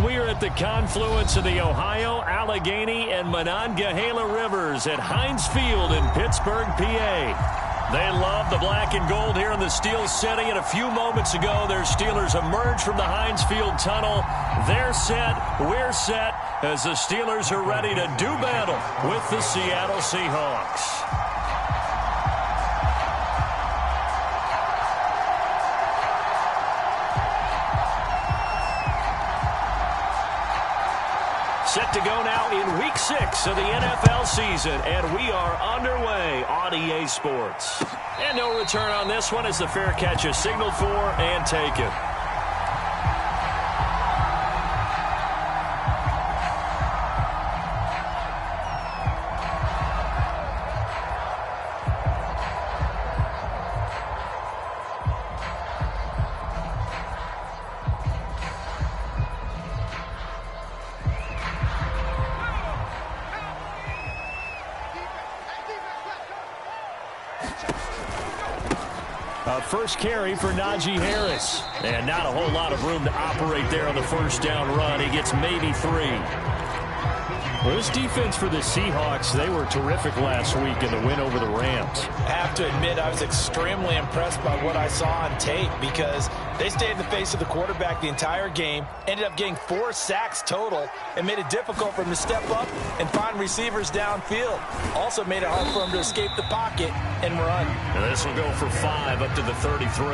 We are at the confluence of the Ohio, Allegheny, and Monongahela Rivers at Heinz Field in Pittsburgh, PA. They love the black and gold here in the Steel City, and a few moments ago, their Steelers emerged from the Heinz Field tunnel. They're set, we're set, as the Steelers are ready to do battle with the Seattle Seahawks. Set to go now in Week 6 of the NFL season, and we are underway on EA Sports. And no return on this one as the fair catch is signaled for and taken. First carry for Najee Harris. And not a whole lot of room to operate there on the first down run. He gets maybe 3. Well, this defense for the Seahawks, they were terrific last week in the win over the Rams. I have to admit, I was extremely impressed by what I saw on tape because they stayed in the face of the quarterback the entire game, ended up getting 4 sacks total, and made it difficult for him to step up and find receivers downfield. Also made it hard for him to escape the pocket and run. And this will go for 5 up to the 33.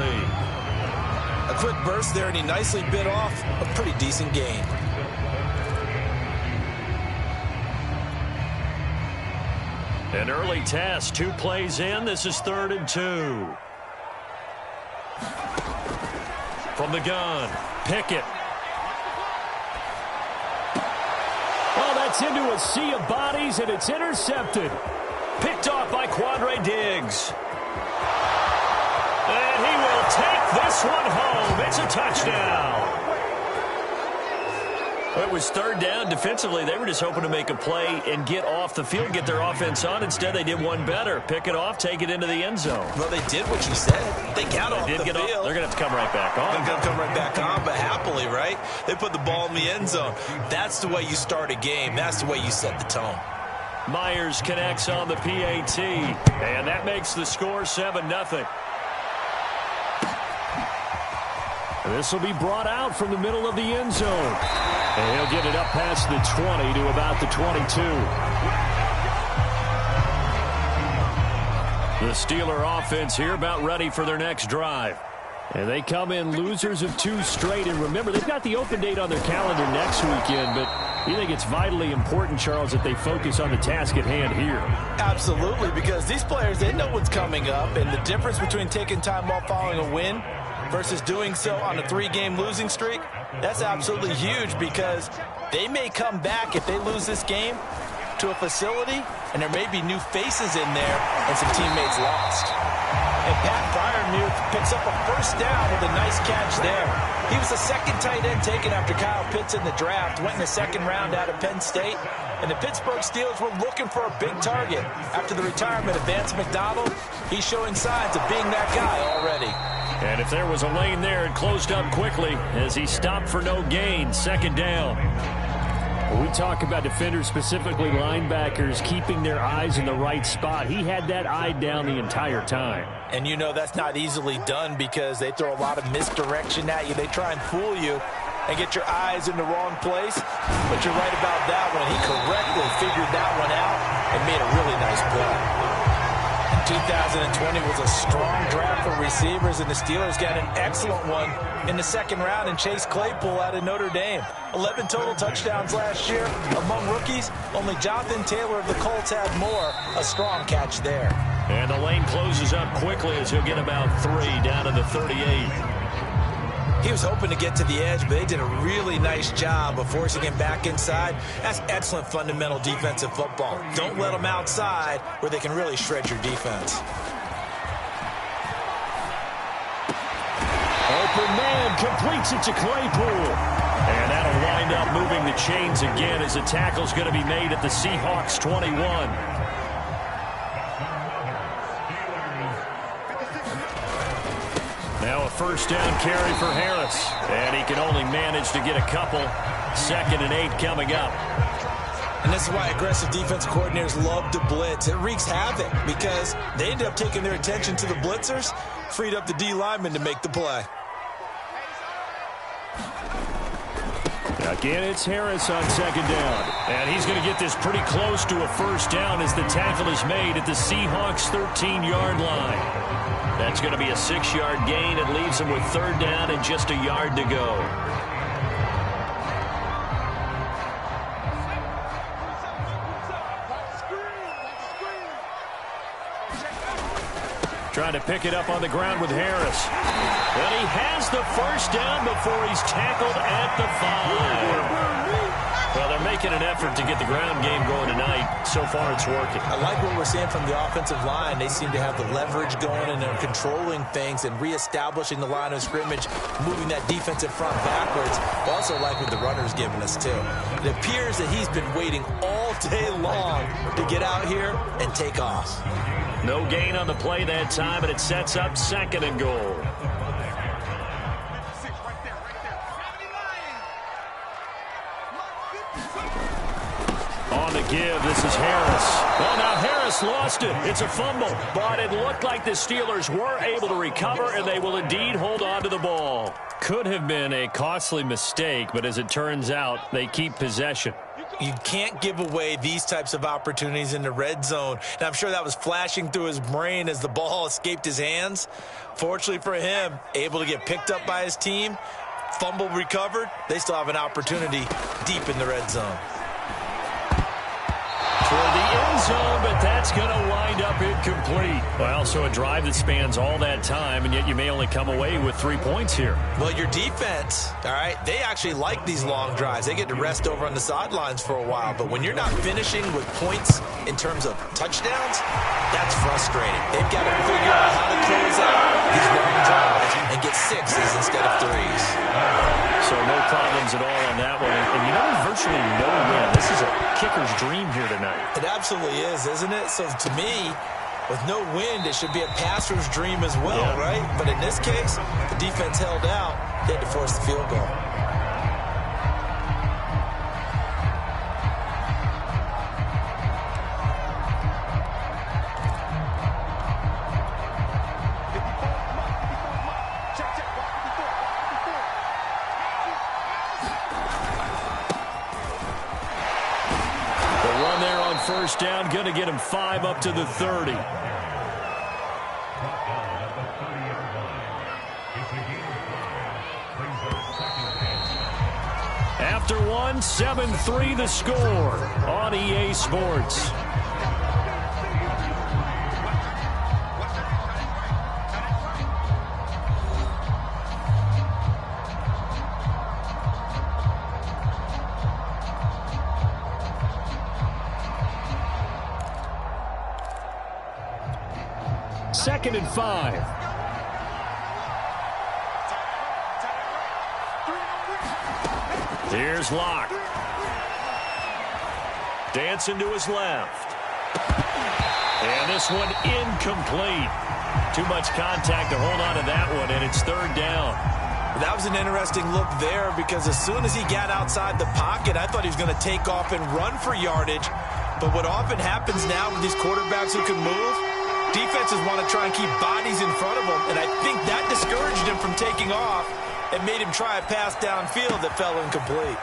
A quick burst there, and he nicely bit off a pretty decent gain. An early test, 2 plays in. This is 3rd and 2. From the gun, Pickett. Oh, that's into a sea of bodies, and it's intercepted. Picked off by Quandre Diggs. And he will take this one home. It's a touchdown. It was 3rd down. Defensively, they were just hoping to make a play and get off the field, get their offense on. Instead, they did one better. Pick it off, take it into the end zone. Well, they did what you said. They got off the field. They're going to have to come right back on. They're going to come right back on, but happily, right? They put the ball in the end zone. That's the way you start a game. That's the way you set the tone. Myers connects on the PAT, and that makes the score 7-0. This will be brought out from the middle of the end zone. And he'll get it up past the 20 to about the 22. The Steeler offense here about ready for their next drive. And they come in losers of 2 straight. And remember, they've got the open date on their calendar next weekend, but you think it's vitally important, Charles, that they focus on the task at hand here? Absolutely, because these players, they know what's coming up, and the difference between taking time off following a win versus doing so on a 3-game losing streak, that's absolutely huge because they may come back if they lose this game to a facility, and there may be new faces in there and some teammates lost. And Pat Freiermuth picks up a first down with a nice catch there. He was the 2nd tight end taken after Kyle Pitts in the draft, went in the 2nd round out of Penn State, and the Pittsburgh Steelers were looking for a big target. After the retirement of Vance McDonald, he's showing signs of being that guy already. And if there was a lane there, it closed up quickly as he stopped for no gain. 2nd down. When we talk about defenders, specifically linebackers, keeping their eyes in the right spot, he had that eye down the entire time. And you know that's not easily done because they throw a lot of misdirection at you. They try and fool you and get your eyes in the wrong place. But you're right about that one. He correctly figured that one out and made a really nice play. 2020 was a strong draft for receivers, and the Steelers got an excellent one in the 2nd round in Chase Claypool out of Notre Dame. 11 total touchdowns last year. Among rookies, only Jonathan Taylor of the Colts had more. A strong catch there. And the lane closes up quickly as he'll get about 3 down to the 38. He was hoping to get to the edge, but they did a really nice job of forcing him back inside. That's excellent fundamental defensive football. Don't let them outside where they can really shred your defense. Open man completes it to Claypool. And that'll wind up moving the chains again as the tackle's going to be made at the Seahawks 21. Now a 1st down carry for Harris. And he can only manage to get a couple. 2nd and 8 coming up. And this is why aggressive defense coordinators love to blitz. It wreaks havoc because they end up taking their attention to the blitzers, freed up the D lineman to make the play. Again, it's Harris on 2nd down. And he's going to get this pretty close to a first down as the tackle is made at the Seahawks' 13-yard line. That's going to be a 6-yard gain. It leaves him with 3rd down and just a yard to go. Trying to pick it up on the ground with Harris. And he has the first down before he's tackled at the 5. Well, they're making an effort to get the ground game going tonight. So far, it's working. I like what we're seeing from the offensive line. They seem to have the leverage going, and they're controlling things and reestablishing the line of scrimmage, moving that defensive front backwards. Also like what the runner's giving us, too. It appears that he's been waiting all day long to get out here and take off. No gain on the play that time, and it sets up 2nd and goal. On the give, this is Harris. Oh, now Harris lost it. It's a fumble, but it looked like the Steelers were able to recover, and they will indeed hold on to the ball. Could have been a costly mistake, but as it turns out, they keep possession. You can't give away these types of opportunities in the red zone. And I'm sure that was flashing through his brain as the ball escaped his hands. Fortunately for him, able to get picked up by his team, fumble recovered. They still have an opportunity deep in the red zone. For the end zone, but that's going to wind up incomplete. Well, so a drive that spans all that time, and yet you may only come away with 3 points here. Well, your defense, all right, they actually like these long drives. They get to rest over on the sidelines for a while. But when you're not finishing with points in terms of touchdowns, that's frustrating. They've got to figure out how to close out these long drives and get 6s instead of 3s. So no problems at all on that one. And you know, virtually no win. This is a kicker's dream here tonight. It absolutely is, isn't it? So to me, with no wind, it should be a passer's dream as well, right? But in this case, the defense held out. They had to force the field goal. First down, going to get him 5 up to the 30. After one, 7-3 the score on EA Sports. Second and 5. Here's Locke. Dancing to his left. And this one incomplete. Too much contact to hold on to that one, and it's 3rd down. That was an interesting look there because as soon as he got outside the pocket, I thought he was going to take off and run for yardage. But what often happens now with these quarterbacks who can move, defenses want to try and keep bodies in front of them, and I think that discouraged him from taking off and made him try a pass downfield that fell incomplete.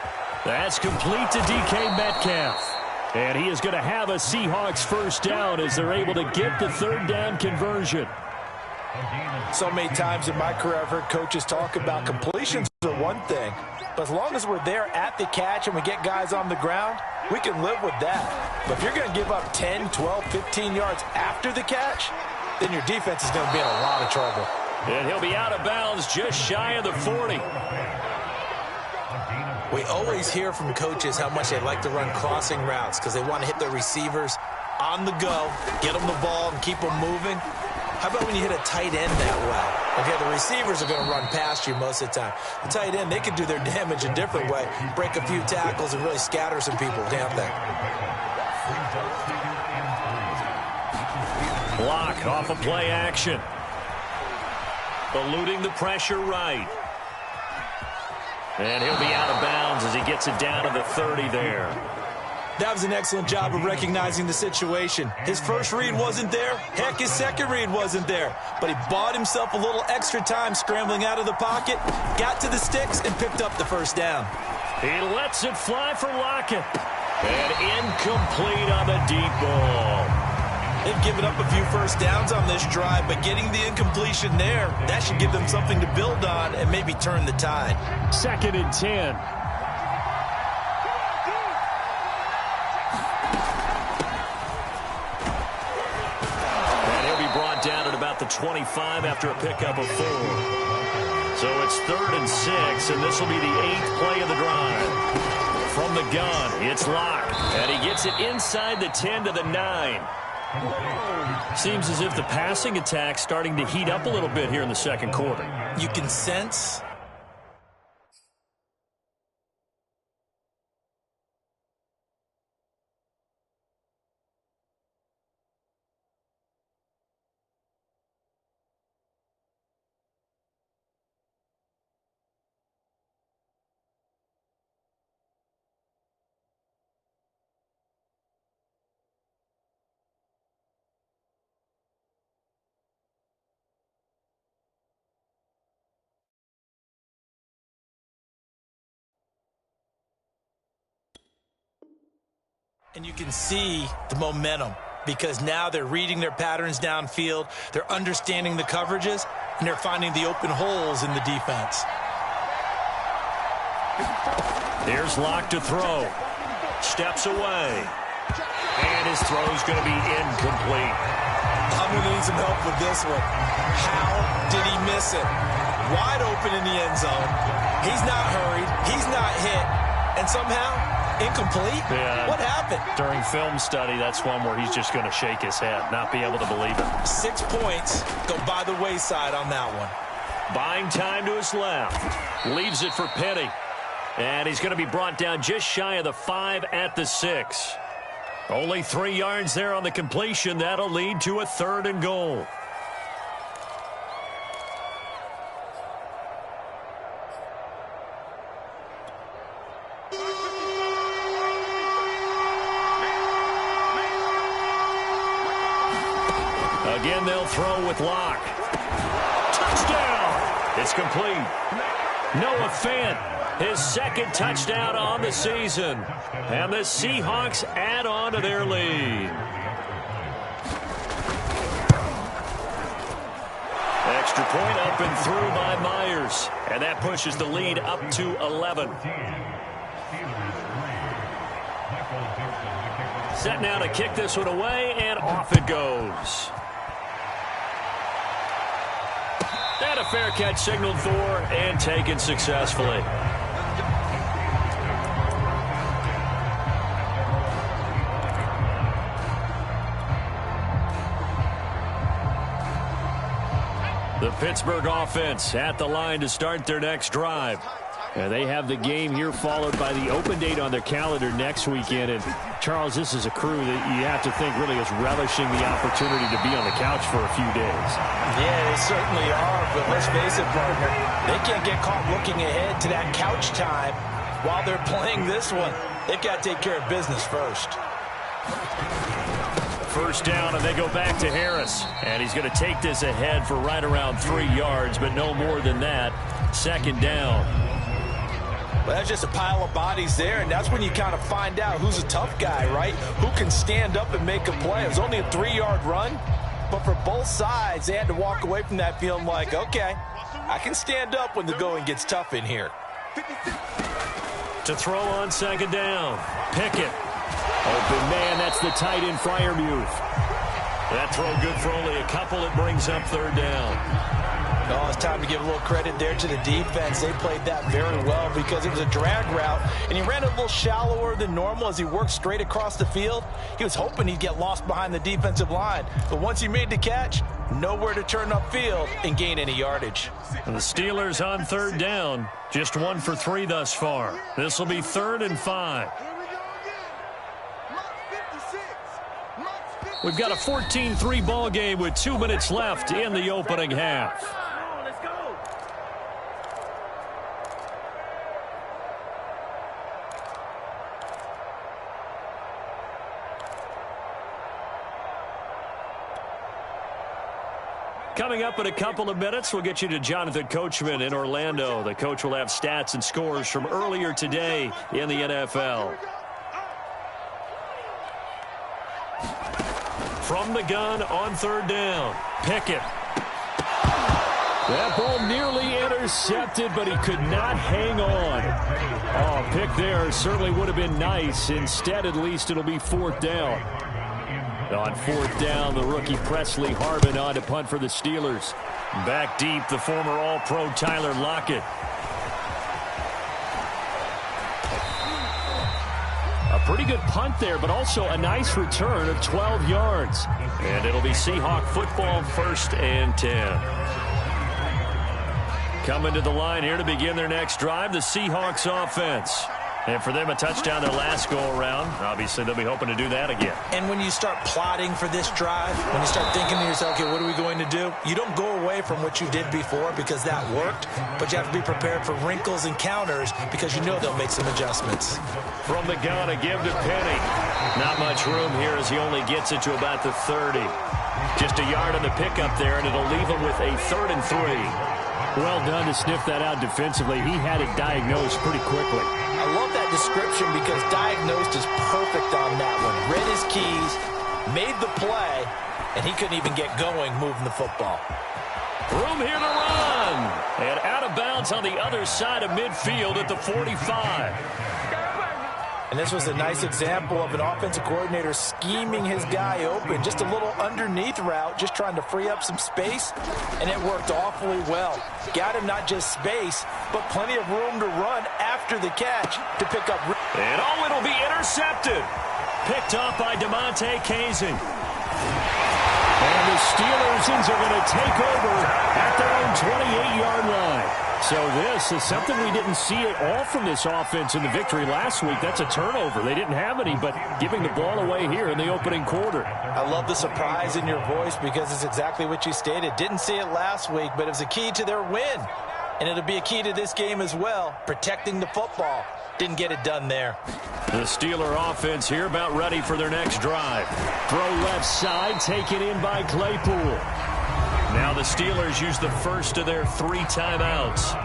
That's complete to DK Metcalf. And he is going to have a Seahawks first down as they're able to get the 3rd down conversion. So many times in my career, I've heard coaches talk about completions are one thing, but as long as we're there at the catch and we get guys on the ground, we can live with that. But if you're going to give up 10, 12, 15 yards after the catch, then your defense is going to be in a lot of trouble. And he'll be out of bounds just shy of the 40. We always hear from coaches how much they like to run crossing routes because they want to hit their receivers on the go, get them the ball, and keep them moving. How about when you hit a tight end that well? Okay, the receivers are going to run past you most of the time. The tight end, they can do their damage a different way, break a few tackles and really scatter some people, can't they? Block off of play action. Eluding the pressure right. And he'll be out of bounds as he gets it down to the 30 there. That was an excellent job of recognizing the situation. His first read wasn't there. Heck, his second read wasn't there. But he bought himself a little extra time scrambling out of the pocket, got to the sticks, and picked up the first down. He lets it fly for Lockett. And incomplete on the deep ball. They've given up a few first downs on this drive, but getting the incompletion there, that should give them something to build on and maybe turn the tide. 2nd and 10. And he'll be brought down at about the 25 after a pickup of 4. So it's 3rd and 6, and this will be the 8th play of the drive. From the gun, it's Locke, and he gets it inside the 10 to the 9. Seems as if the passing attack's starting to heat up a little bit here in the second quarter. You can sense and you can see the momentum because now they're reading their patterns downfield, they're understanding the coverages, and they're finding the open holes in the defense. Here's Locke to throw. Steps away. And his throw's going to be incomplete. I'm going to need some help with this one. How did he miss it? Wide open in the end zone. He's not hurried. He's not hit. And somehow, incomplete? Yeah. What happened? During film study, that's one where he's just going to shake his head, not be able to believe it. 6 points go by the wayside on that one. Buying time to his left. Leaves it for Penny. And he's going to be brought down just shy of the 5 at the 6. Only 3 yards there on the completion. That'll lead to a 3rd and goal. Again, they'll throw with Locke. Touchdown! It's complete. Noah Fant, his 2nd touchdown on the season. And the Seahawks add on to their lead. Extra point up and through by Myers. And that pushes the lead up to 11. Set now to kick this one away, and off it goes. And a fair catch signaled for and taken successfully. The Pittsburgh offense at the line to start their next drive. And they have the game here followed by the open date on their calendar next weekend. And, Charles, this is a crew that you have to think really is relishing the opportunity to be on the couch for a few days. Yeah, they certainly are. But let's face it, partner, they can't get caught looking ahead to that couch time while they're playing this one. They've got to take care of business first. First down, and they go back to Harris. And he's going to take this ahead for right around 3 yards, but no more than that. 2nd down. Well, that's just a pile of bodies there, and that's when you kind of find out who's a tough guy, right? Who can stand up and make a play. It was only a 3-yard run, but for both sides, they had to walk away from that feeling like, okay, I can stand up when the going gets tough in here. To throw on 2nd down. Pickett. Open man, that's the tight end Freiermuth. That throw good for only a couple. It brings up 3rd down. Oh, it's time to give a little credit there to the defense. They played that very well because it was a drag route, and he ran a little shallower than normal as he worked straight across the field. He was hoping he'd get lost behind the defensive line, but once he made the catch, nowhere to turn upfield and gain any yardage. And the Steelers on 3rd down, just 1 for 3 thus far. This will be 3rd and 5. We've got a 14-3 ball game with 2 minutes left in the opening half. Coming up in a couple of minutes, we'll get you to Jonathan Coachman in Orlando. The coach will have stats and scores from earlier today in the NFL. From the gun on third down, Pickett. That ball nearly intercepted, but he could not hang on. Oh, pick there certainly would have been nice. Instead, at least it'll be fourth down. On fourth down, the rookie Presley Harvin on to punt for the Steelers. Back deep, the former All-Pro Tyler Lockett. A pretty good punt there, but also a nice return of 12 yards. And it'll be Seahawk football, 1st and 10. Coming to the line here to begin their next drive, the Seahawks offense. And for them, a touchdown their last go-around. Obviously, they'll be hoping to do that again. And when you start plotting for this drive, when you start thinking to yourself, okay, what are we going to do? You don't go away from what you did before because that worked, but you have to be prepared for wrinkles and counters because you know they'll make some adjustments. From the gun, a give to Penny. Not much room here as he only gets it to about the 30. Just a yard on the pickup there, and it'll leave him with a 3rd and 3. Well done to sniff that out defensively. He had it diagnosed pretty quickly. I love that description because diagnosed is perfect on that one. Read his keys, made the play, and he couldn't even get going moving the football. Room here to run. And out of bounds on the other side of midfield at the 45. And this was a nice example of an offensive coordinator scheming his guy open. Just a little underneath route, just trying to free up some space, and it worked awfully well. Got him not just space, but plenty of room to run after the catch to pick up. And it'll be intercepted. Picked off by DeMonte Kazin. And the Steelers are going to take over at their own 28-yard line. So this is something we didn't see at all from this offense in the victory last week. That's a turnover. They didn't have any, but giving the ball away here in the opening quarter. I love the surprise in your voice because it's exactly what you stated. Didn't see it last week, but it was a key to their win. And it'll be a key to this game as well, protecting the football. Didn't get it done there. The Steeler offense here about ready for their next drive. Throw left side, taken in by Claypool. Now the Steelers use the first of their 3 timeouts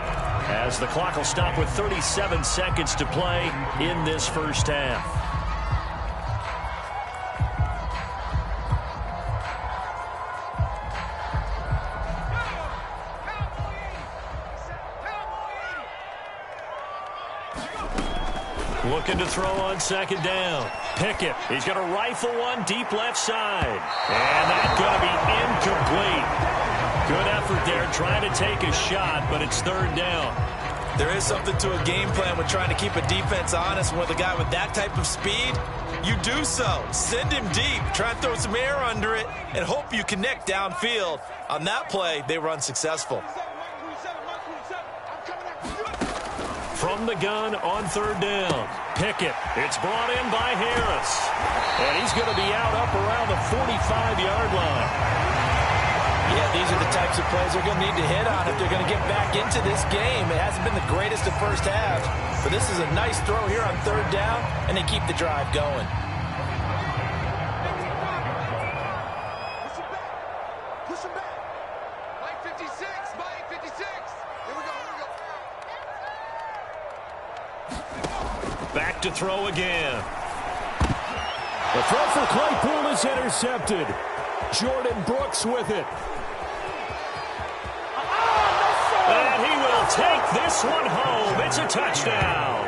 as the clock will stop with 37 seconds to play in this first half. Looking to throw on second down. Pickett, he's going to rifle one deep left side. And that's going to be incomplete. Good effort there, trying to take a shot, but it's 3rd down. There is something to a game plan with trying to keep a defense honest. With a guy with that type of speed, you do so. Send him deep, try and throw some air under it, and hope you connect downfield. On that play, they were unsuccessful. From the gun on 3rd down, Pickett. It's brought in by Harris. And he's going to be out up around the 45-yard line. Yeah, these are the types of plays they're going to need to hit on if they're going to get back into this game. It hasn't been the greatest of first halves, but this is a nice throw here on 3rd down, and they keep the drive going. Push him back. Mike 56, Mike 56. Here we go, here we go. Back to throw again. The throw for Claypool is intercepted. Jordan Brooks with it. And he will take this one home. It's a touchdown.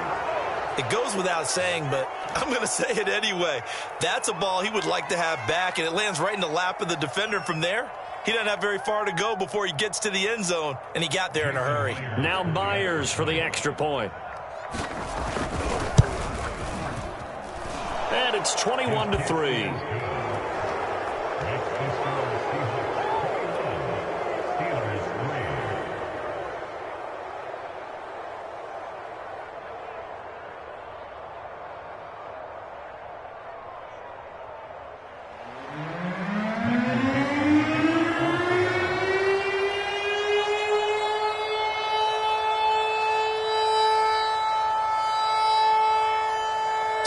It goes without saying, but I'm going to say it anyway. That's a ball he would like to have back, and it lands right in the lap of the defender from there. He doesn't have very far to go before he gets to the end zone, and he got there in a hurry. Now Myers for the extra point. And it's 21-3.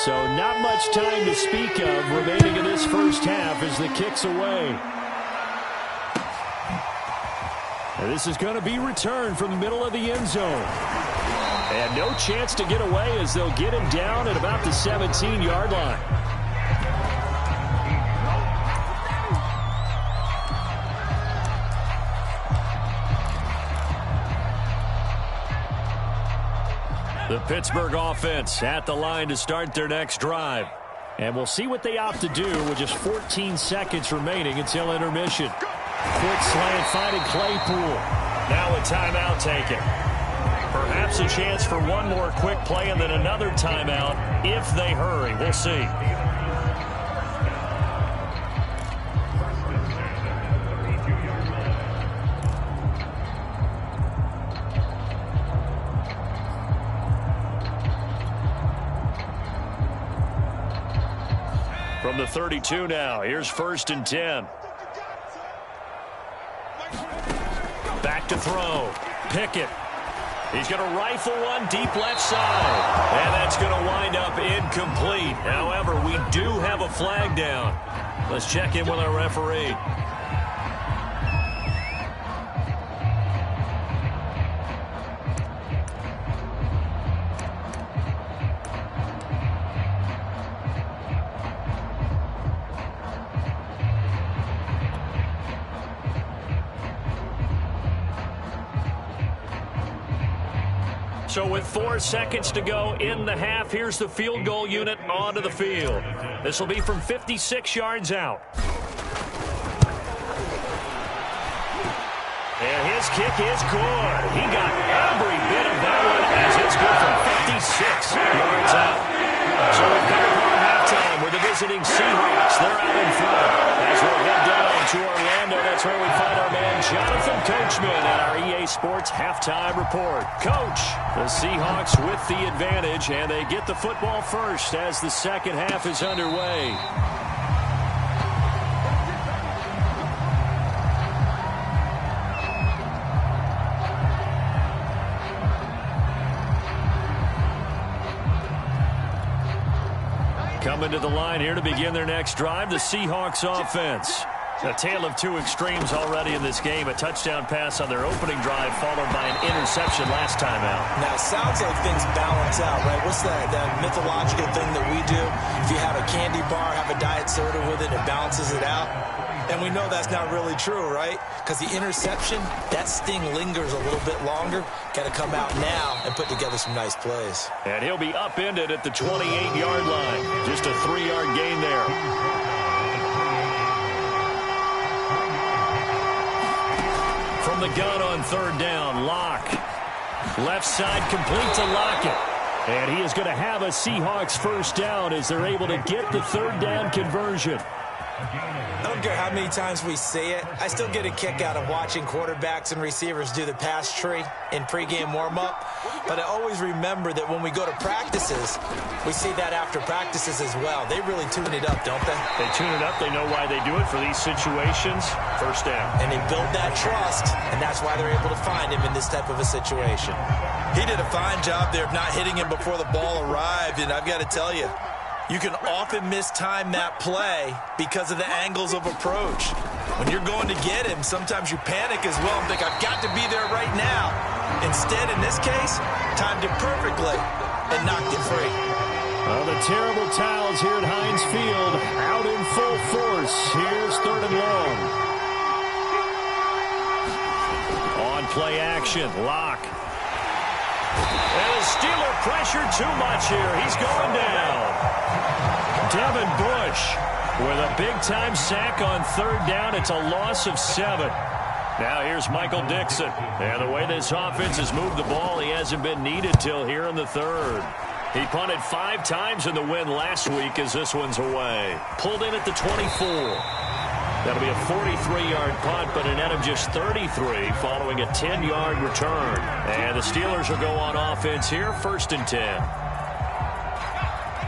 So not much time to speak of remaining in this first half as the kick's away. And this is going to be returned from the middle of the end zone. And no chance to get away as they'll get him down at about the 17-yard line. The Pittsburgh offense at the line to start their next drive. And we'll see what they opt to do with just 14 seconds remaining until intermission. Quick slant finding Claypool. Now a timeout taken. Perhaps a chance for one more quick play and then another timeout if they hurry. We'll see. From the 32 now, here's 1st and 10. Back to throw. Pickett. He's going to rifle one deep left side. And that's going to wind up incomplete. However, we do have a flag down. Let's check in with our referee. So with 4 seconds to go in the half, here's the field goal unit onto the field. This will be from 56 yards out. And his kick is good. He got every bit of that one as it's good from 56 yards out. So we've come upon halftime with the visiting Seahawks. They're out in front. As we'll head down to Orlando, that's where we find our man Jonathan Coachman at our EA Sports Halftime Report. Coach, the Seahawks with the advantage, and they get the football first as the second half is underway. Coming to the line here to begin their next drive, the Seahawks offense. A tale of two extremes already in this game. A touchdown pass on their opening drive followed by an interception last time out. Now, it sounds like things balance out, right? What's that mythological thing that we do? If you have a candy bar, have a diet soda with it, it balances it out. And we know that's not really true, right? Because the interception, that sting lingers a little bit longer. Got to come out now and put together some nice plays. And he'll be upended at the 28-yard line. Just a 3-yard gain there. From the gun on 3rd down, Locke. Left side complete to Lockett. And he is going to have a Seahawks first down as they're able to get the 3rd down conversion. I don't care how many times we say it, I still get a kick out of watching quarterbacks and receivers do the pass tree in pregame warm-up. But I always remember that when we go to practices, we see that after practices as well. They really tune it up, don't they? They tune it up. They know why they do it for these situations. First down. And they build that trust, and that's why they're able to find him in this type of a situation. He did a fine job there of not hitting him before the ball arrived, and I've got to tell you, you can often mistime that play because of the angles of approach. When you're going to get him, sometimes you panic as well and think, I've got to be there right now. Instead, in this case, timed it perfectly and knocked it free. Well, the terrible towels here at Heinz Field out in full force. Here's 3rd and long. On play action, Locke. And the Steeler pressure too much here. He's going down. Devin Bush with a big-time sack on 3rd down. It's a loss of 7. Now here's Michael Dixon. And the way this offense has moved the ball, he hasn't been needed till here in the 3rd. He punted 5 times in the win last week as this one's away. Pulled in at the 24. That'll be a 43-yard punt, but a net of just 33 following a 10-yard return. And the Steelers will go on offense here, 1st and 10.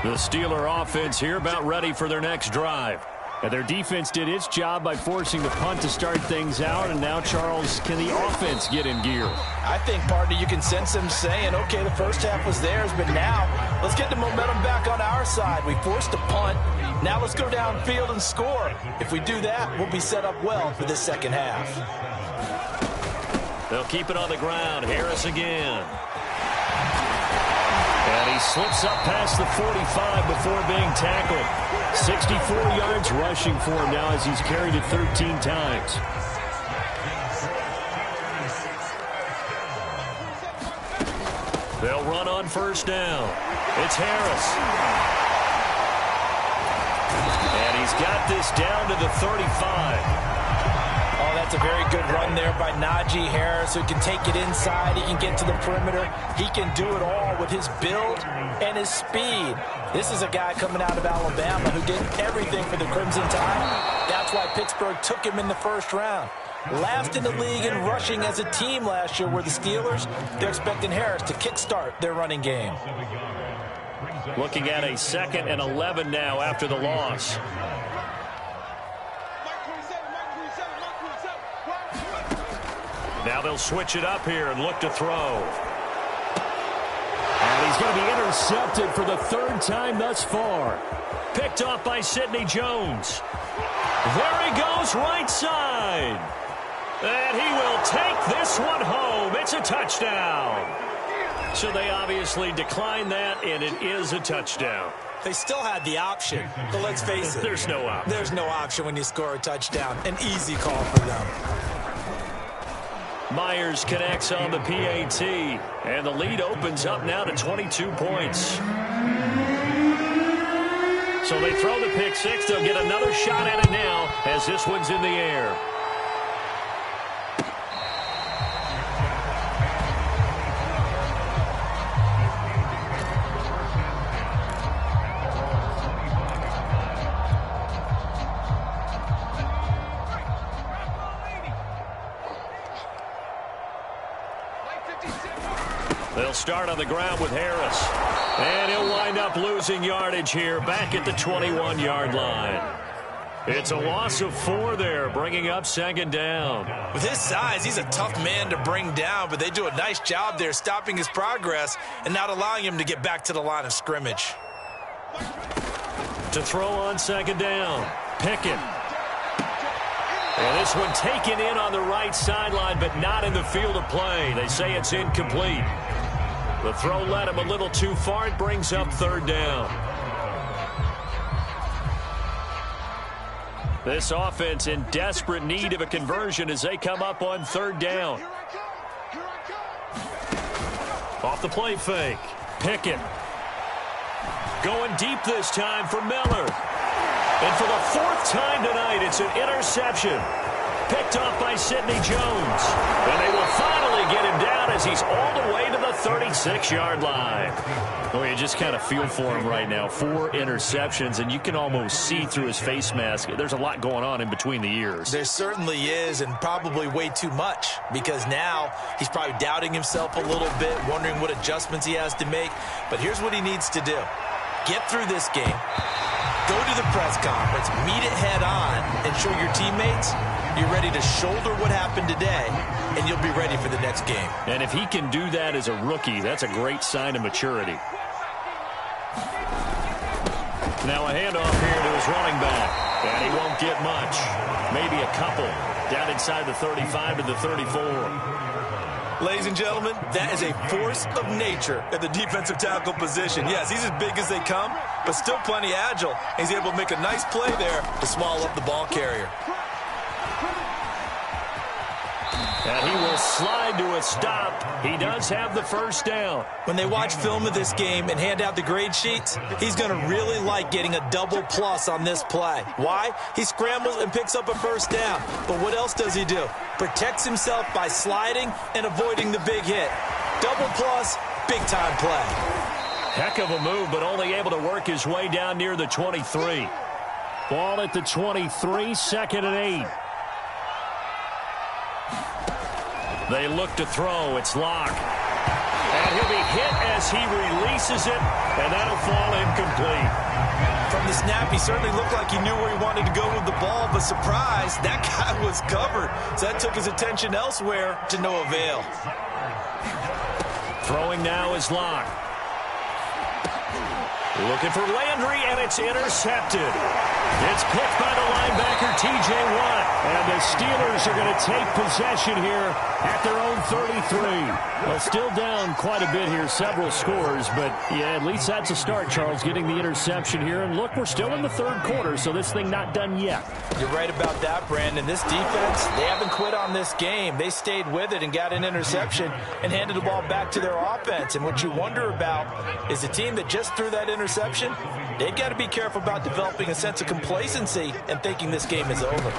The Steeler offense here about ready for their next drive. And their defense did its job by forcing the punt to start things out. And now, Charles, can the offense get in gear? I think, partner, you can sense them saying, okay, the first half was theirs, but now let's get the momentum back on our side. We forced a punt. Now let's go downfield and score. If we do that, we'll be set up well for this second half. They'll keep it on the ground. Harris again. And he slips up past the 45 before being tackled. 64 yards rushing for him now as he's carried it 13 times. They'll run on first down. It's Harris. And he's got this down to the 35. Oh, that's a very good run there by Najee Harris, who can take it inside. He can get to the perimeter. He can do it all with his build and his speed. This is a guy coming out of Alabama who did everything for the Crimson Tide. That's why Pittsburgh took him in the first round. Last in the league in rushing as a team last year were the Steelers. They're expecting Harris to kickstart their running game. Looking at a 2nd and 11 now after the loss. Now they'll switch it up here and look to throw. And he's going to be intercepted for the 3rd time thus far. Picked off by Sidney Jones. There he goes, right side. And he will take this one home. It's a touchdown. So they obviously declined that, and it is a touchdown. They still had the option, but let's face it. There's no option. There's no option when you score a touchdown. An easy call for them. Myers connects on the PAT, and the lead opens up now to 22 points. So they throw the pick six. They'll get another shot at it now as this one's in the air. They'll start on the ground with Harris. And he'll wind up losing yardage here back at the 21-yard line. It's a loss of 4 there, bringing up 2nd down. With his size, he's a tough man to bring down, but they do a nice job there stopping his progress and not allowing him to get back to the line of scrimmage. To throw on 2nd down, Pickett. And this one taken in on the right sideline, but not in the field of play. They say it's incomplete. The throw led him a little too far. It brings up 3rd down. This offense in desperate need of a conversion as they come up on 3rd down. Off the play fake. Pickett. Going deep this time for Miller. And for the 4th time tonight, it's an interception. Picked off by Sidney Jones. And they will finally get him down as he's all the way to the 36-yard line. Oh, you just kind of feel for him right now. 4 interceptions, and you can almost see through his face mask. There's a lot going on in between the ears. There certainly is, and probably way too much, because now he's probably doubting himself a little bit, wondering what adjustments he has to make. But here's what he needs to do. Get through this game. Go to the press conference, meet it head on, and show your teammates you're ready to shoulder what happened today, and you'll be ready for the next game. And if he can do that as a rookie, that's a great sign of maturity. Now a handoff here to his running back, and he won't get much. Maybe a couple down inside the 35 to the 34. Ladies and gentlemen, that is a force of nature at the defensive tackle position. Yes, he's as big as they come, but still plenty agile. He's able to make a nice play there to swallow up the ball carrier. And he will slide to a stop. He does have the 1st down. When they watch film of this game and hand out the grade sheets, he's going to really like getting a double plus on this play. Why? He scrambles and picks up a 1st down. But what else does he do? Protects himself by sliding and avoiding the big hit. Double plus, big-time play. Heck of a move, but only able to work his way down near the 23. Ball at the 23, 2nd and 8. They look to throw. It's Locke. And he'll be hit as he releases it, and that'll fall incomplete. From the snap, he certainly looked like he knew where he wanted to go with the ball, but surprise, that guy was covered. So that took his attention elsewhere to no avail. Throwing now is Locke. Looking for Landry, and it's intercepted. It's picked by the linebacker, T.J. Watt. And the Steelers are going to take possession here at their own 33. Well, still down quite a bit here, several scores. But, yeah, at least that's a start, Charles, getting the interception here. And, look, we're still in the third quarter, so this thing not done yet. You're right about that, Brandon. This defense, they haven't quit on this game. They stayed with it and got an interception and handed the ball back to their offense. And what you wonder about is the team that just threw that interception, they've got to be careful about developing a sense of complacency and thinking this game is over.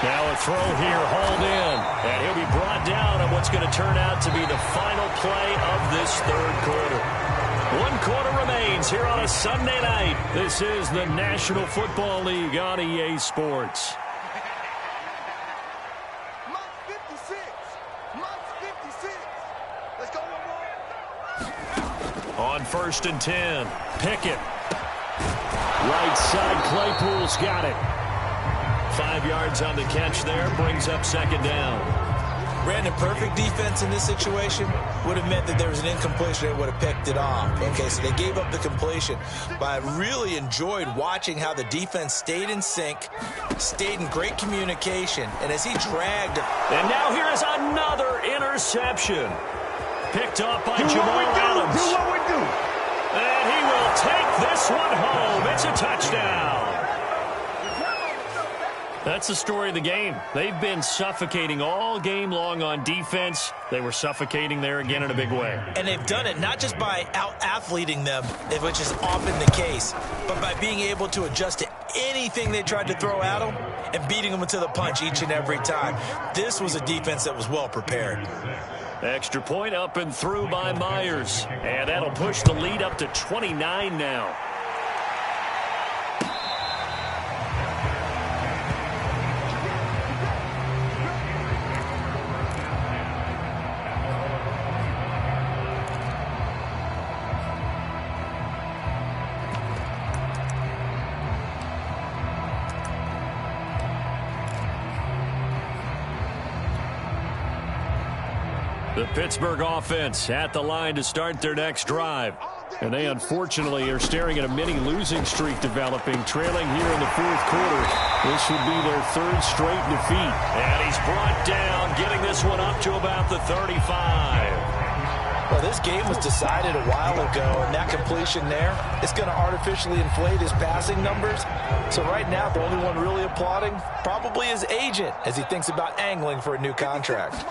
Now a throw here, hauled in, and he'll be brought down on what's going to turn out to be the final play of this third quarter. 1 quarter remains here on a Sunday night. This is the National Football League on EA Sports. Let's go, on 1st and 10, Pickett. Right side, Claypool's got it. 5 yards on the catch there, brings up 2nd down. Brandon, perfect defense in this situation would have meant that there was an incompletion. They would have picked it off. Okay, so they gave up the completion. But I really enjoyed watching how the defense stayed in sync, stayed in great communication, and as he dragged. And now here is another interception. Picked up by Jamal Adams. Do what we do. And he will take this one home. It's a touchdown. That's the story of the game. They've been suffocating all game long on defense. They were suffocating there again in a big way. And they've done it not just by out-athleting them, which is often the case, but by being able to adjust to anything they tried to throw at them and beating them into the punch each and every time. This was a defense that was well prepared. Extra point up and through by Myers. And that'll push the lead up to 29 now. The Pittsburgh offense at the line to start their next drive. And they unfortunately are staring at a mini losing streak developing, trailing here in the 4th quarter. This would be their 3rd straight defeat. And he's brought down, getting this one up to about the 35. Well, this game was decided a while ago, and that completion there, it's going to artificially inflate his passing numbers. So right now, the only one really applauding probably his agent as he thinks about angling for a new contract.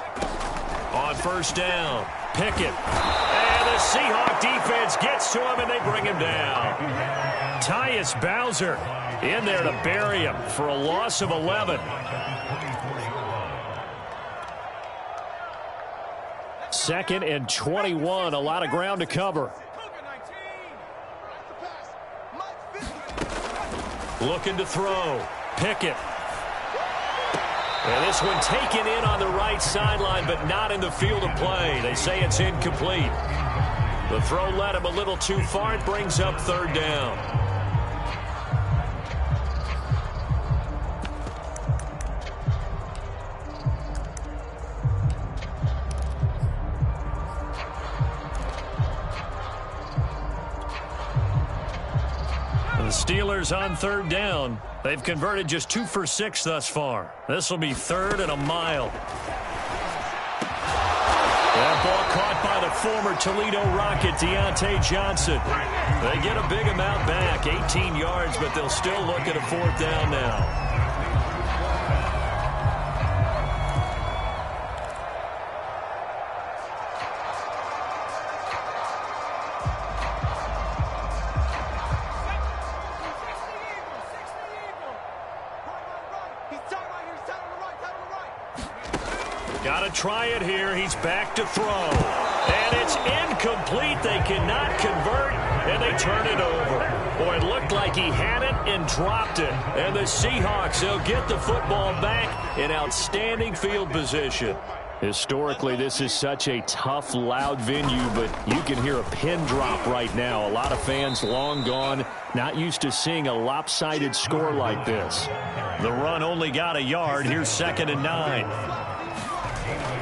On 1st down, Pickett. And the Seahawk defense gets to him, and they bring him down. Tyus Bowser in there to bury him for a loss of 11. 2nd and 21, a lot of ground to cover. Looking to throw, Pickett. And this one taken in on the right sideline, but not in the field of play. They say it's incomplete. The throw led him a little too far. It brings up 3rd down. The Steelers on 3rd down. They've converted just 2 for 6 thus far. This will be 3rd and a mile. That ball caught by the former Toledo Rocket, Deontay Johnson. They get a big amount back, 18 yards, but they'll still look at a 4th down now. Got to try it here. He's back to throw. And it's incomplete. They cannot convert, and they turn it over. Boy, it looked like he had it and dropped it. And the Seahawks, they'll get the football back in outstanding field position. Historically, this is such a tough, loud venue, but you can hear a pin drop right now. A lot of fans long gone, not used to seeing a lopsided score like this. The run only got a yard. Here's 2nd and 9.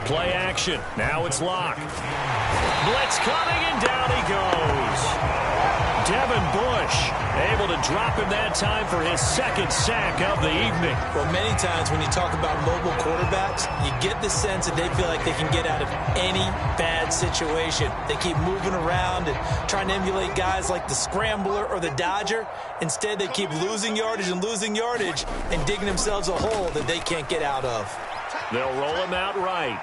Play action. Now it's Locke. Blitz coming, and down he goes. Devin Bush able to drop him that time for his second sack of the evening. Well, many times when you talk about mobile quarterbacks, you get the sense that they feel like they can get out of any bad situation. They keep moving around and trying to emulate guys like the Scrambler or the Dodger. Instead, they keep losing yardage and digging themselves a hole that they can't get out of. They'll roll him out right.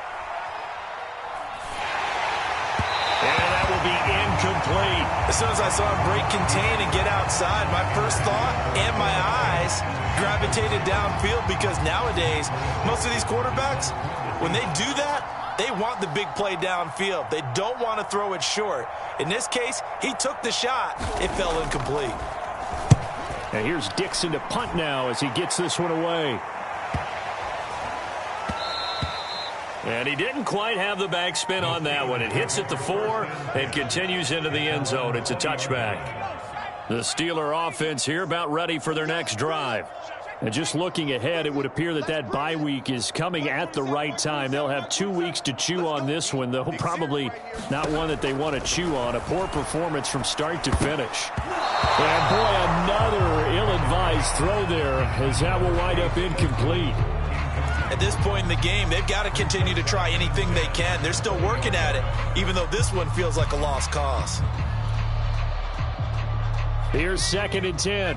And that will be incomplete. As soon as I saw him break contain and get outside, my first thought and my eyes gravitated downfield, because nowadays, most of these quarterbacks, when they do that, they want the big play downfield. They don't want to throw it short. In this case, he took the shot. It fell incomplete. And here's Dixon to punt now as he gets this one away. And he didn't quite have the backspin on that one. It hits at the 4 and continues into the end zone. It's a touchback. The Steeler offense here about ready for their next drive. And just looking ahead, it would appear that that bye week is coming at the right time. They'll have 2 weeks to chew on this one, though probably not one that they want to chew on. A poor performance from start to finish. And boy, another ill-advised throw there, as that will wind up incomplete. At this point in the game, they've got to continue to try anything they can. They're still working at it, even though this one feels like a lost cause. Here's 2nd and 10.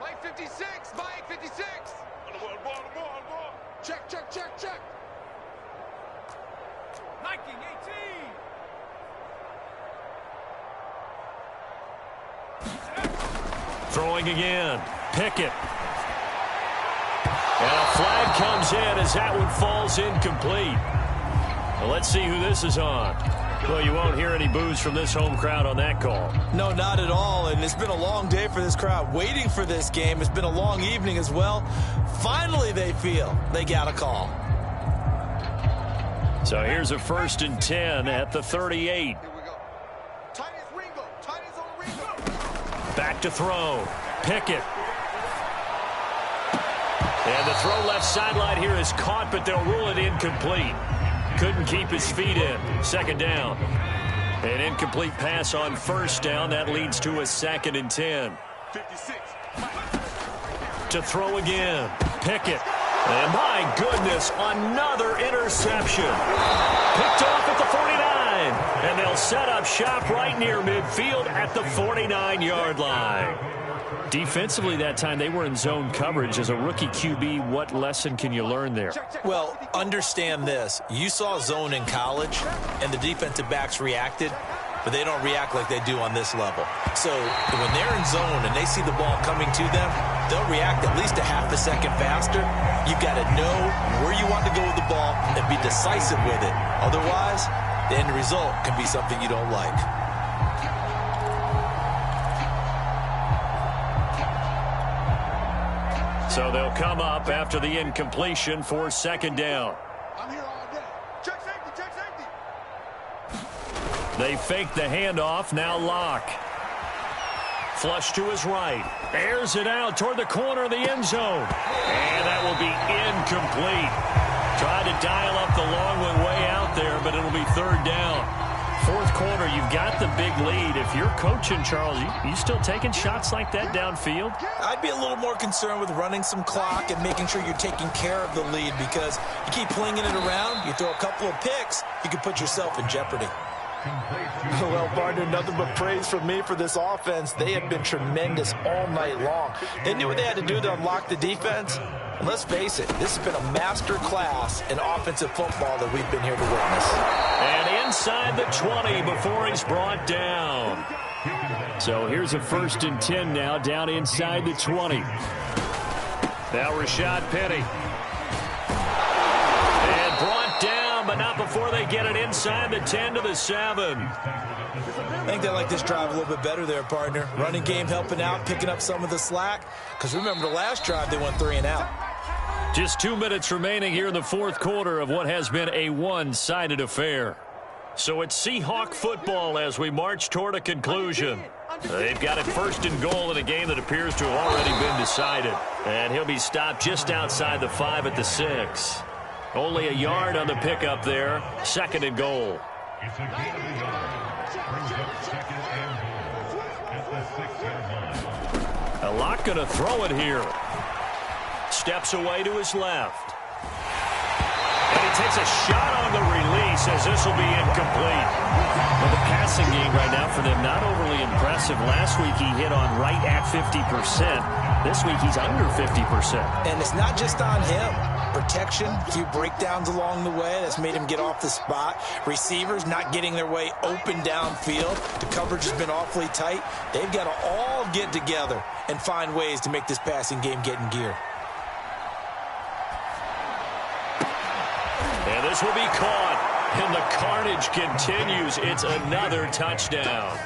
Mike 56, Mike 56. Check, check, check, check. Nike 18. Throwing again. Pickett. And a flag comes in as that one falls incomplete. Well, let's see who this is on. Well, you won't hear any boos from this home crowd on that call. No, not at all. And it's been a long day for this crowd waiting for this game. It's been a long evening as well. Finally, they feel they got a call. So here's a 1st and 10 at the 38. Here we go. Tight as Ringo. Tight as on Ringo. Back to throw. Pickett. And the throw left sideline here is caught, but they'll rule it incomplete. Couldn't keep his feet in. 2nd down. An incomplete pass on 1st down. That leads to a 2nd and 10. 56. To throw again. Pickett. And my goodness, another interception. Picked off at the 49. And they'll set up shop right near midfield at the 49-yard line. Defensively that time, they were in zone coverage. As a rookie QB, what lesson can you learn there? Well, understand this. You saw zone in college, and the defensive backs reacted, but they don't react like they do on this level. So when they're in zone and they see the ball coming to them, they'll react at least a half a second faster. You've got to know where you want to go with the ball and be decisive with it. Otherwise, the end result can be something you don't like. So they'll come up after the incompletion for 2nd down. I'm here all day. Check safety, check safety. They fake the handoff. Now Locke. Flush to his right. Airs it out toward the corner of the end zone. And that will be incomplete. Tried to dial up the long one way out there, but it'll be 3rd down. 4th quarter, you've got the big lead. If you're coaching, Charles, you still taking shots like that downfield? I'd be a little more concerned with running some clock and making sure you're taking care of the lead, because you keep flinging it around, you throw a couple of picks, you can put yourself in jeopardy. Well, partner, nothing but praise from me for this offense. They have been tremendous all night long. They knew what they had to do to unlock the defense. And let's face it, this has been a master class in offensive football that we've been here to witness. And inside the 20 before he's brought down. So here's a 1st and 10 now, down inside the 20. Now Rashad Penny. And brought down, but not before they get it inside the 10 to the 7. I think they like this drive a little bit better there, partner. Running game helping out, picking up some of the slack. Because remember, the last drive, they went 3 and out. Just 2 minutes remaining here in the 4th quarter of what has been a one-sided affair. So it's Seahawk football as we march toward a conclusion. They've got it 1st and goal in a game that appears to have already been decided. And he'll be stopped just outside the 5 at the 6. Only a yard on the pickup there. 2nd and goal. It's a game of the yard. Brings up 2nd and goal at the 6-yard line. A lot going to throw it here. Steps away to his left. And he takes a shot on the release as this will be incomplete. Well, the passing game right now for them not overly impressive. Last week he hit on right at 50%. This week he's under 50%. And it's not just on him. Protection, a few breakdowns along the way. That's made him get off the spot. Receivers not getting their way open downfield. The coverage has been awfully tight. They've got to all get together and find ways to make this passing game get in gear. And this will be caught. And the carnage continues. It's another touchdown.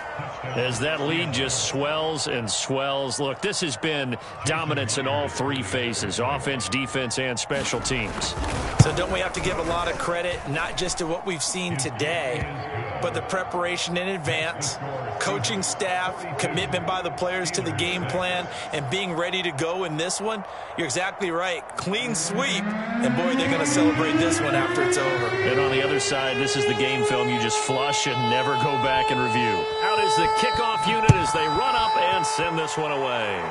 As that lead just swells and swells. Look, this has been dominance in all 3 phases. Offense, defense, and special teams. So don't we have to give a lot of credit, not just to what we've seen today, but the preparation in advance, coaching staff, commitment by the players to the game plan, and being ready to go in this one? You're exactly right. Clean sweep, and boy, they're going to celebrate this one after it's over. And on the other side, this is the game film you just flush and never go back and review. Out is the kickoff unit as they run up and send this one away.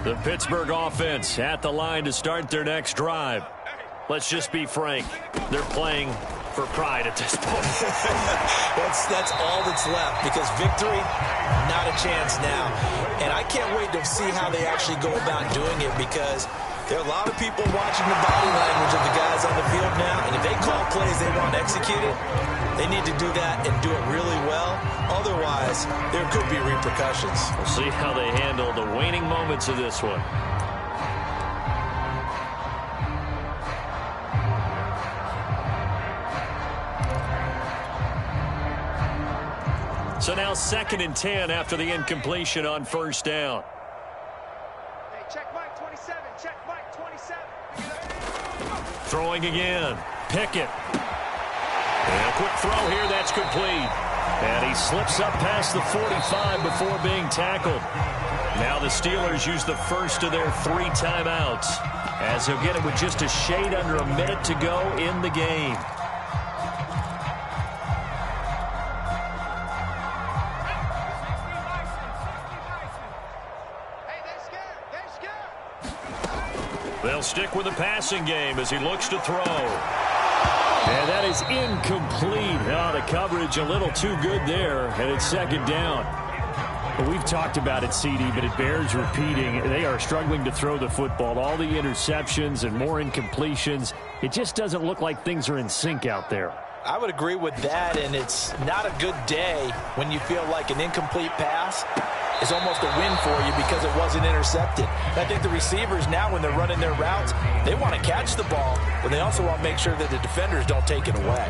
The Pittsburgh offense at the line to start their next drive. Let's just be frank. They're playing for pride at this point. That's all that's left, because victory, not a chance now. And I can't wait to see how they actually go about doing it, because there are a lot of people watching the body language of the guys on the field now, and if they call plays they want executed, they need to do that and do it really well. Otherwise, there could be repercussions. We'll see how they handle the waning moments of this one. So now 2nd and 10 after the incompletion on 1st down. Hey, check Mike 27. Check Mike 27. Throwing again. Pickett. And a quick throw here. That's complete. And he slips up past the 45 before being tackled. Now the Steelers use the first of their 3 timeouts, as they'll get it with just a shade under a minute to go in the game. They'll stick with the passing game as he looks to throw. And that is incomplete. Oh, the coverage a little too good there, and it's 2nd down. Well, we've talked about it, CD, but it bears repeating. They are struggling to throw the football. All the interceptions and more incompletions. It just doesn't look like things are in sync out there. I would agree with that, and it's not a good day when you feel like an incomplete pass is almost a win for you because it wasn't intercepted. I think the receivers now, when they're running their routes, they want to catch the ball, but they also want to make sure that the defenders don't take it away.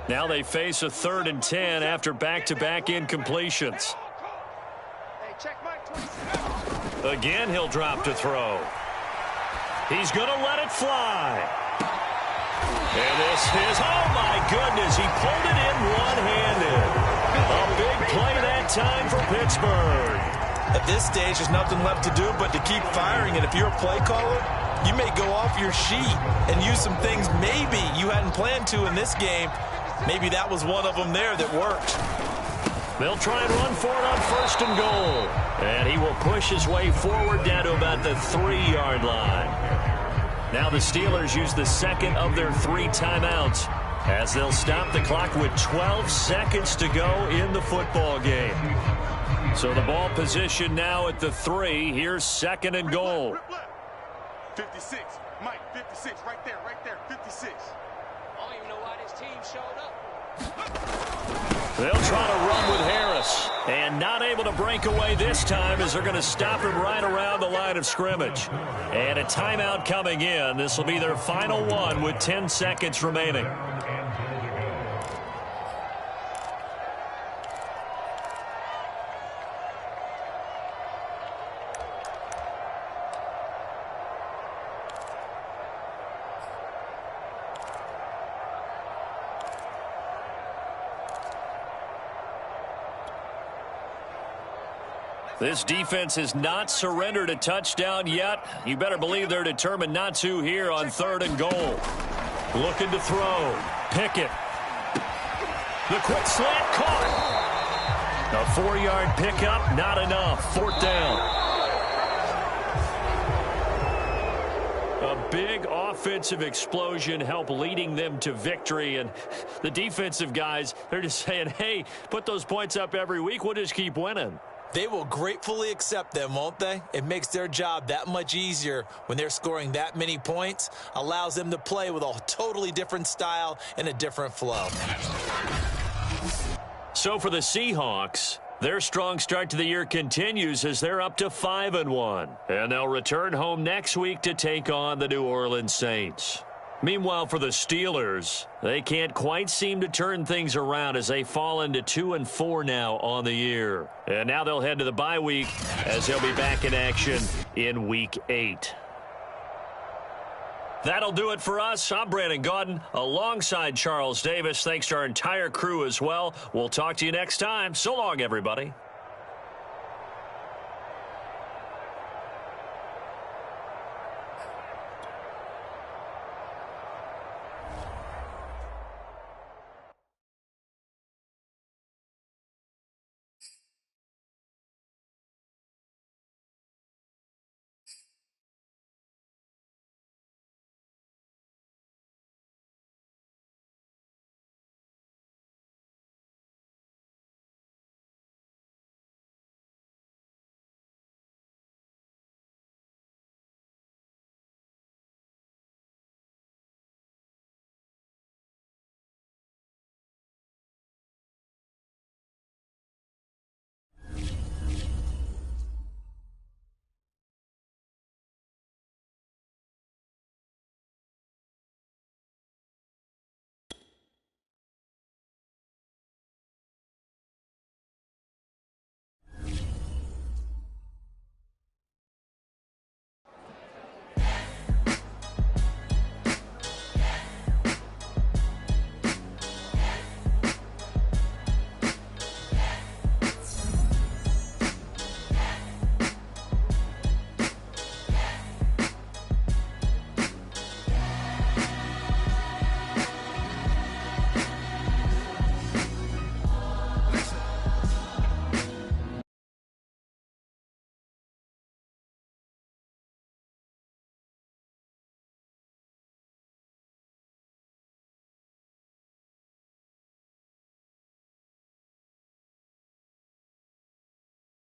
Now they face a 3rd and 10 after back-to-back incompletions. Hey, check Mike 27. Again, he'll drop to throw. He's going to let it fly. And this is, oh my goodness, he pulled it in one-handed. A big play that time for Pittsburgh. At this stage, there's nothing left to do but to keep firing, and if you're a play caller, you may go off your sheet and use some things maybe you hadn't planned to in this game. Maybe that was one of them there that worked. They'll try and run for it on 1st and goal. And he will push his way forward down to about the 3-yard line. Now the Steelers use the 2nd of their 3 timeouts, as they'll stop the clock with 12 seconds to go in the football game. So the ball position now at the 3. Here's 2nd and goal. 56. Mike, 56. Right there, 56. I don't even know why this team showed up. They'll try to run with Harris. And not able to break away this time as they're going to stop him right around the line of scrimmage. And a timeout coming in. This will be their final one with 10 seconds remaining. This defense has not surrendered a touchdown yet. You better believe they're determined not to here on 3rd and goal. Looking to throw. Pickett. The quick slant caught. A 4-yard pickup, not enough. 4th down. A big offensive explosion helped leading them to victory. And the defensive guys, they're just saying, hey, put those points up every week. We'll just keep winning. They will gratefully accept them, won't they? It makes their job that much easier when they're scoring that many points. Allows them to play with a totally different style and a different flow. So for the Seahawks, their strong start to the year continues as they're up to 5-1. And they'll return home next week to take on the New Orleans Saints. Meanwhile, for the Steelers, they can't quite seem to turn things around as they fall into 2-4 now on the year. And now they'll head to the bye week as they'll be back in action in Week 8. That'll do it for us. I'm Brandon Gaudin alongside Charles Davis. Thanks to our entire crew as well. We'll talk to you next time. So long, everybody.